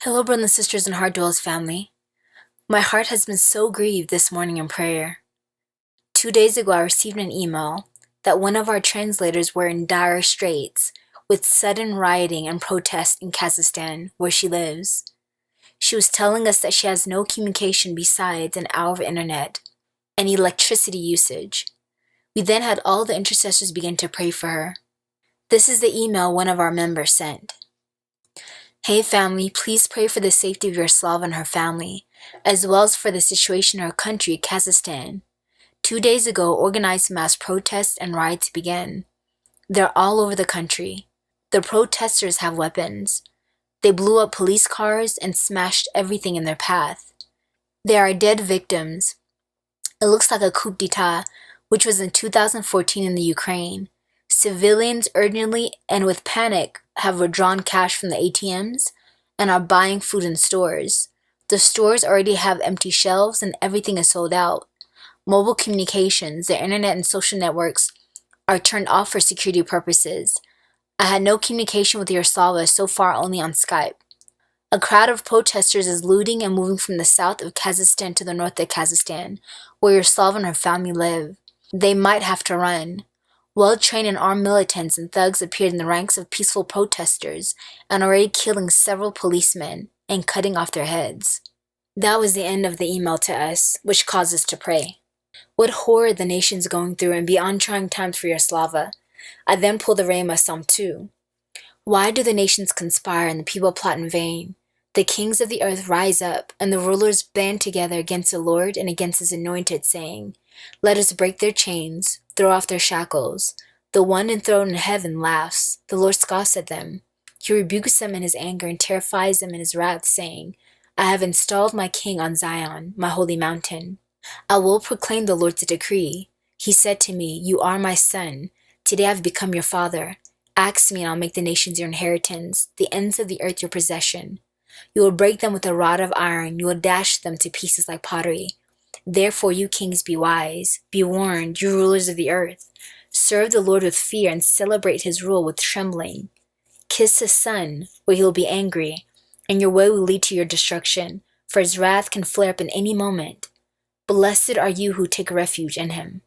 Hello, brothers and sisters and Heart Dwells family. My heart has been so grieved this morning in prayer. 2 days ago, I received an email that one of our translators were in dire straits with sudden rioting and protest in Kazakhstan, where she lives. She was telling us that she has no communication besides an hour of internet and electricity usage. We then had all the intercessors begin to pray for her. This is the email one of our members sent. Hey family, please pray for the safety of Yaroslava and her family, as well as for the situation in her country, Kazakhstan. 2 days ago, organized mass protests and riots began. They're all over the country. The protesters have weapons. They blew up police cars and smashed everything in their path. There are dead victims. It looks like a coup d'etat, which was in 2014 in the Ukraine. Civilians urgently and with panic have withdrawn cash from the ATMs and are buying food in stores. The stores already have empty shelves and everything is sold out. Mobile communications, the internet and social networks are turned off for security purposes. I had no communication with Yaroslava, so far only on Skype. A crowd of protesters is looting and moving from the south of Kazakhstan to the north of Kazakhstan, where Yaroslava and her family live. They might have to run. Well-trained and armed militants and thugs appeared in the ranks of peaceful protesters and already killing several policemen and cutting off their heads. That was the end of the email to us, which caused us to pray. What horror the nation's going through and beyond trying times for Yaroslava. I then pulled the Rema Psalm 2. Why do the nations conspire and the people plot in vain? The kings of the earth rise up, and the rulers band together against the Lord and against his anointed, saying, Let us break their chains, throw off their shackles. The one enthroned in heaven laughs. The Lord scoffs at them. He rebukes them in his anger and terrifies them in his wrath, saying, I have installed my king on Zion, my holy mountain. I will proclaim the Lord's decree. He said to me, You are my son. Today I have become your father. Ask me, and I'll make the nations your inheritance, the ends of the earth your possession. You will break them with a rod of iron. You will dash them to pieces like pottery. Therefore, you kings, be wise. Be warned, you rulers of the earth. Serve the Lord with fear and celebrate his rule with trembling. Kiss his son, or he will be angry, and your way will lead to your destruction, for his wrath can flare up in any moment. Blessed are you who take refuge in him.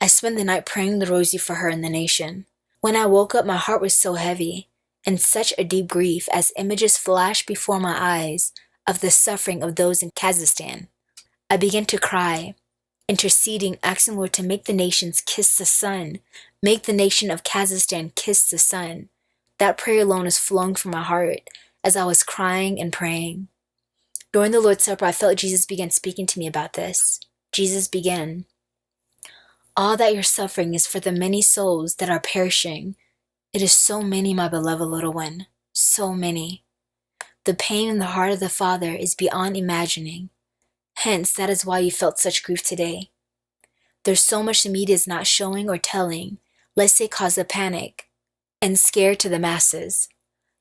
I spent the night praying the rosary for her and the nation. When I woke up, my heart was so heavy, and such a deep grief as images flashed before my eyes of the suffering of those in Kazakhstan. I began to cry, interceding, asking Lord to make the nations kiss the Son, make the nation of Kazakhstan kiss the Son. That prayer alone is flowing from my heart as I was crying and praying. During the Lord's Supper, I felt Jesus began speaking to me about this. Jesus began, All that you're suffering is for the many souls that are perishing. It is so many, my beloved little one, so many. The pain in the heart of the Father is beyond imagining. Hence, that is why you felt such grief today. There's so much the media is not showing or telling, lest they cause a panic and scare to the masses.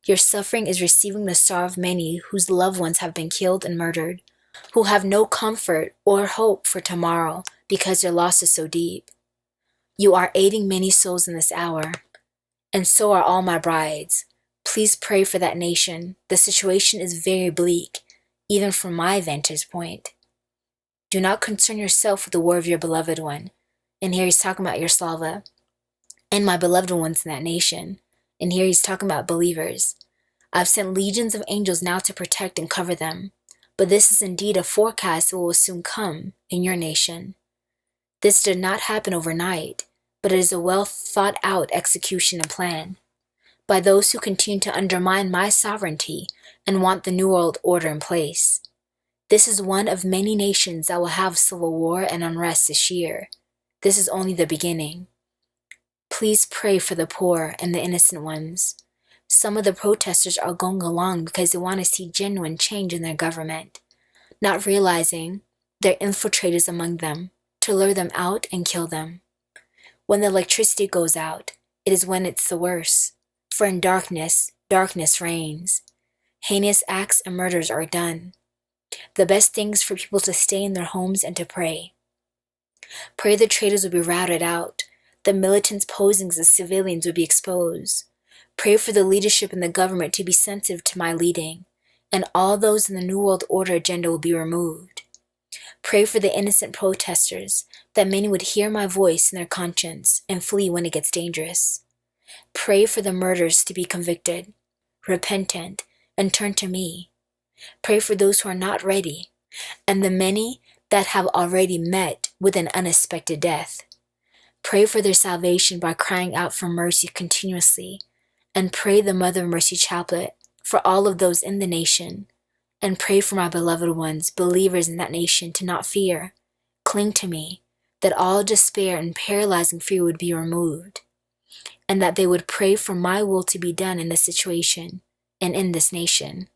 Your suffering is receiving the sorrow of many whose loved ones have been killed and murdered, who have no comfort or hope for tomorrow because their loss is so deep. You are aiding many souls in this hour, and so are all my brides. Please pray for that nation. The situation is very bleak, even from my vantage point. Do not concern yourself with the war of your beloved one. And here he's talking about Yaroslava and my beloved ones in that nation. And here he's talking about believers. I've sent legions of angels now to protect and cover them. But this is indeed a forecast that will soon come in your nation. This did not happen overnight, but it is a well thought out execution and plan by those who continue to undermine my sovereignty and want the New World Order in place. This is one of many nations that will have civil war and unrest this year. This is only the beginning. Please pray for the poor and the innocent ones. Some of the protesters are going along because they want to see genuine change in their government, not realizing there are infiltrators among them to lure them out and kill them. When the electricity goes out, it is when it's the worst. For in darkness, darkness reigns. Heinous acts and murders are done. The best thing is for people to stay in their homes and to pray. Pray the traitors will be routed out. The militants posing as civilians will be exposed. Pray for the leadership in the government to be sensitive to my leading and all those in the New World Order agenda will be removed. Pray for the innocent protesters, that many would hear my voice in their conscience and flee when it gets dangerous. Pray for the murderers to be convicted, repentant, and turn to me. Pray for those who are not ready, and the many that have already met with an unexpected death. Pray for their salvation by crying out for mercy continuously, and pray the Mother of Mercy Chaplet for all of those in the nation, and pray for my beloved ones, believers in that nation, to not fear, cling to me, that all despair and paralyzing fear would be removed, and that they would pray for my will to be done in this situation and in this nation,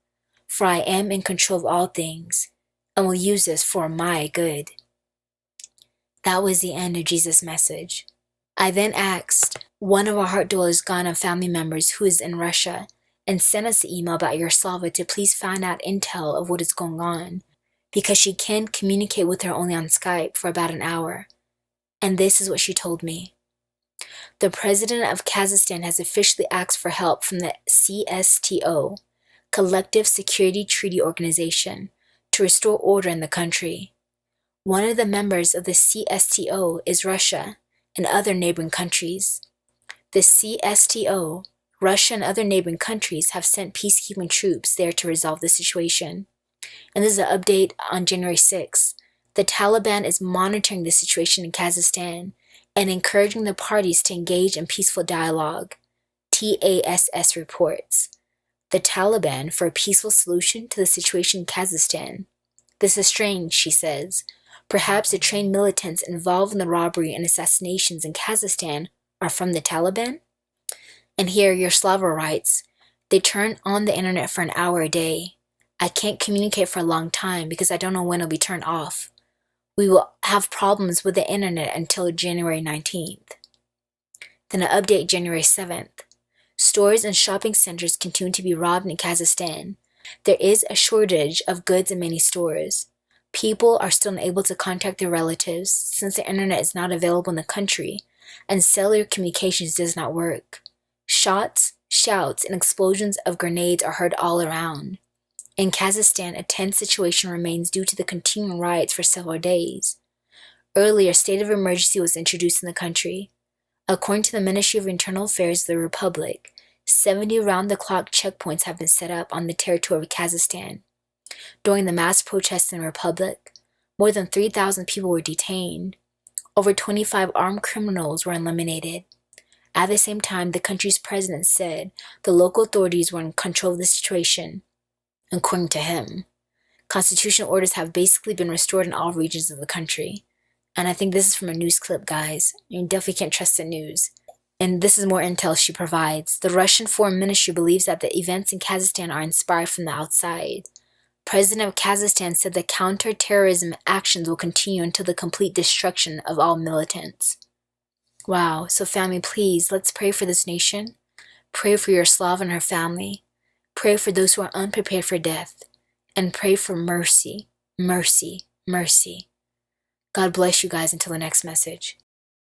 for I am in control of all things, and will use this for my good. That was the end of Jesus' message. I then asked one of our Heart Dwellers Ghana family members who is in Russia and sent us the email about Yaroslava to please find out intel of what is going on, because she can communicate with her only on Skype for about an hour. And this is what she told me. The president of Kazakhstan has officially asked for help from the CSTO, Collective Security Treaty Organization, to restore order in the country. One of the members of the CSTO is Russia and other neighboring countries. The CSTO, Russia and other neighboring countries have sent peacekeeping troops there to resolve the situation. And this is an update on January 6th. The Taliban is monitoring the situation in Kazakhstan and encouraging the parties to engage in peaceful dialogue, TASS reports. The Taliban for a peaceful solution to the situation in Kazakhstan. This is strange, she says. Perhaps the trained militants involved in the robbery and assassinations in Kazakhstan are from the Taliban? And here Yaroslava writes, they turn on the internet for an hour a day. I can't communicate for a long time because I don't know when it'll be turned off. We will have problems with the internet until January 19th. Then an update January 7th. Stores and shopping centers continue to be robbed in Kazakhstan. There is a shortage of goods in many stores. People are still unable to contact their relatives since the internet is not available in the country and cellular communications does not work. Shots, shouts, and explosions of grenades are heard all around. In Kazakhstan, a tense situation remains due to the continuing riots for several days. Earlier, a state of emergency was introduced in the country. According to the Ministry of Internal Affairs of the Republic, 70 round-the-clock checkpoints have been set up on the territory of Kazakhstan. During the mass protests in the Republic, more than 3,000 people were detained. Over 25 armed criminals were eliminated. At the same time, the country's president said the local authorities were in control of the situation. According to him, constitutional orders have basically been restored in all regions of the country. And I think this is from a news clip, guys. You definitely can't trust the news. And this is more intel she provides. The Russian Foreign Ministry believes that the events in Kazakhstan are inspired from the outside. President of Kazakhstan said that counter-terrorism actions will continue until the complete destruction of all militants. Wow, so family, please, let's pray for this nation. Pray for Yaroslava and her family. Pray for those who are unprepared for death. And pray for mercy, mercy, mercy. God bless you guys until the next message.